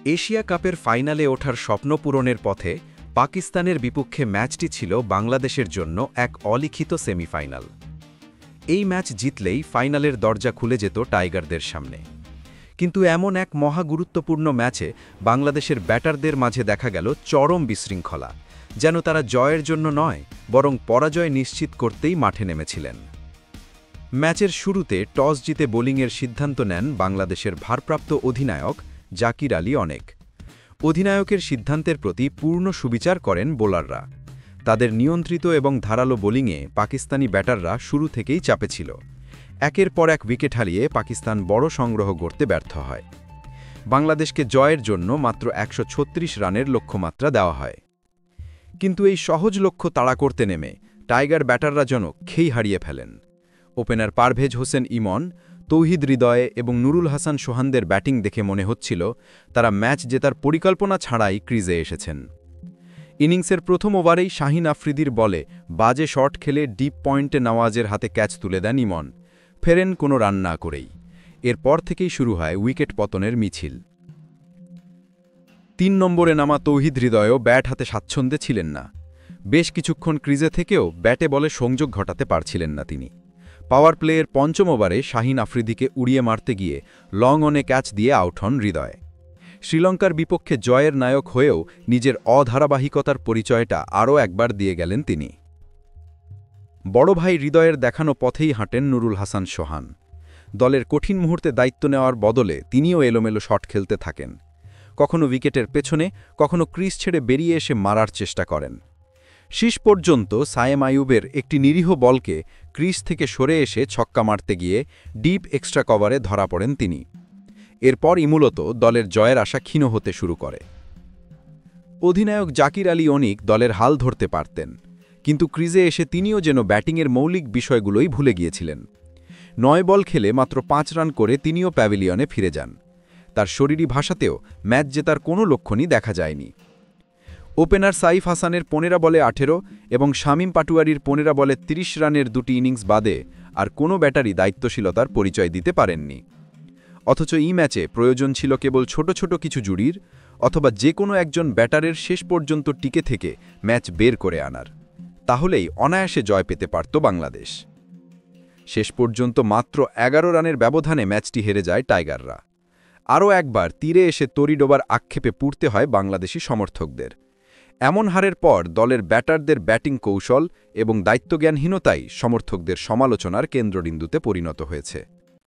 Asia কাপের ফাইনালে ওঠার স্বপ্ন পূরণের পথে পাকিস্তানের বিপক্ষে ম্যাচটি ছিল বাংলাদেশের জন্য এক অলিখিত সেমিফাইনাল। এই ম্যাচ জিতলেই ফাইনালের দরজা খুলে যেত টাইগারদের সামনে। কিন্তু এমন এক মহাগুরুত্বপূর্ণ ম্যাচে বাংলাদেশের ব্যাটারদের মাঝে দেখা গেল চরম বিশৃঙ্খলা, যেন তারা জয়ের জন্য নয় বরং পরাজয় নিশ্চিত করতেই মাঠে নেমেছিলেন। ম্যাচের শুরুতে টস জিতে বোলিংয়ের সিদ্ধান্ত নেন বাংলাদেশের ভারপ্রাপ্ত অধিনায়ক জাকির আলী অনেক। অধিনায়কের সিদ্ধান্তের প্রতি পূর্ণ সুবিচার করেন বোলাররা। তাদের নিয়ন্ত্রিত এবং ধারালো বোলিংয়ে পাকিস্তানি ব্যাটাররা শুরু থেকেই চাপে ছিল। একের পর এক উইকেট হারিয়ে পাকিস্তান বড় সংগ্রহ করতে ব্যর্থ হয়। বাংলাদেশকে জয়ের জন্য মাত্র ১৩৬ রানের লক্ষ্যমাত্রা দেওয়া হয়। কিন্তু এই সহজ লক্ষ্য তাড়া করতে নেমে টাইগার ব্যাটাররা যেন খেই হারিয়ে ফেলেন। ওপেনার পারভেজ হোসেন ইমন, তৌহিদ হৃদয় এবং নুরুল হাসান সোহানদের ব্যাটিং দেখে মনে হচ্ছিল তারা ম্যাচ জেতার পরিকল্পনা ছাড়াই ক্রিজে এসেছেন। ইনিংসের প্রথম ওভারেই শাহিন আফ্রিদির বলে বাজে শট খেলে ডিপ পয়েন্টে নওয়াজের হাতে ক্যাচ তুলে দেন ইমন, ফেরেন কোনো রান না করেই। এরপর থেকেই শুরু হয় উইকেট পতনের মিছিল। ৩ নম্বরে নামা তৌহিদ হৃদয়ও ব্যাট হাতে স্বাচ্ছন্দ্যে ছিলেন না। বেশ কিছুক্ষণ ক্রিজে থেকেও ব্যাটে বলে সংযোগ ঘটাতে পারছিলেন না তিনি। পাওয়ার প্লেয়ের পঞ্চম ওভারে শাহিন আফ্রিদিকে উড়িয়ে মারতে গিয়ে লং অনে ক্যাচ দিয়ে আউট হন হৃদয়। শ্রীলঙ্কার বিপক্ষে জয়ের নায়ক হয়েও নিজের অধারাবাহিকতার পরিচয়টা আরও একবার দিয়ে গেলেন তিনি। বড় ভাই হৃদয়ের দেখানো পথেই হাঁটেন নুরুল হাসান সোহান। দলের কঠিন মুহূর্তে দায়িত্ব নেওয়ার বদলে তিনিও এলোমেলো শট খেলতে থাকেন। কখনো উইকেটের পেছনে, কখনো ক্রিজ ছেড়ে বেরিয়ে এসে মারার চেষ্টা করেন। শেষ পর্যন্ত সায়েম আইয়ুবের একটি নিরীহ বলকে ক্রিজ থেকে সরে এসে ছক্কা মারতে গিয়ে ডিপ এক্সট্রা কভারে ধরা পড়েন তিনি। এরপরই মূলত দলের জয়ের আশা ক্ষীণ হতে শুরু করে। অধিনায়ক জাকির আলী অনিক দলের হাল ধরতে পারতেন, কিন্তু ক্রিজে এসে তিনিও যেন ব্যাটিংয়ের মৌলিক বিষয়গুলোই ভুলে গিয়েছিলেন। ৯ বল খেলে মাত্র ৫ রান করে তিনিও প্যাভিলিয়নে ফিরে যান। তার শরীরী ভাষাতেও ম্যাচ জেতার কোনো লক্ষণই দেখা যায়নি। ওপেনার সাইফ হাসানের ১৫ বলে ১৮ এবং শামীম পাটুয়ারির ১৫ বলে ৩০ রানের দুটি ইনিংস বাদে আর কোনো ব্যাটারই দায়িত্বশীলতার পরিচয় দিতে পারেননি। অথচ এই ম্যাচে প্রয়োজন ছিল কেবল ছোট ছোট কিছু জুড়ির অথবা যে কোনো একজন ব্যাটারের শেষ পর্যন্ত টিকে থেকে ম্যাচ বের করে আনার। তাহলেই অনায়াসে জয় পেতে পারত বাংলাদেশ। শেষ পর্যন্ত মাত্র ১১ রানের ব্যবধানে ম্যাচটি হেরে যায় টাইগাররা। আরও একবার তীরে এসে তরি ডোবার আক্ষেপে পুড়তে হয় বাংলাদেশি সমর্থকদের। এমন হারের পর দলের ব্যাটারদের ব্যাটিং কৌশল এবং দায়িত্বজ্ঞানহীনতাই সমর্থকদের সমালোচনার কেন্দ্রবিন্দুতে পরিণত হয়েছে।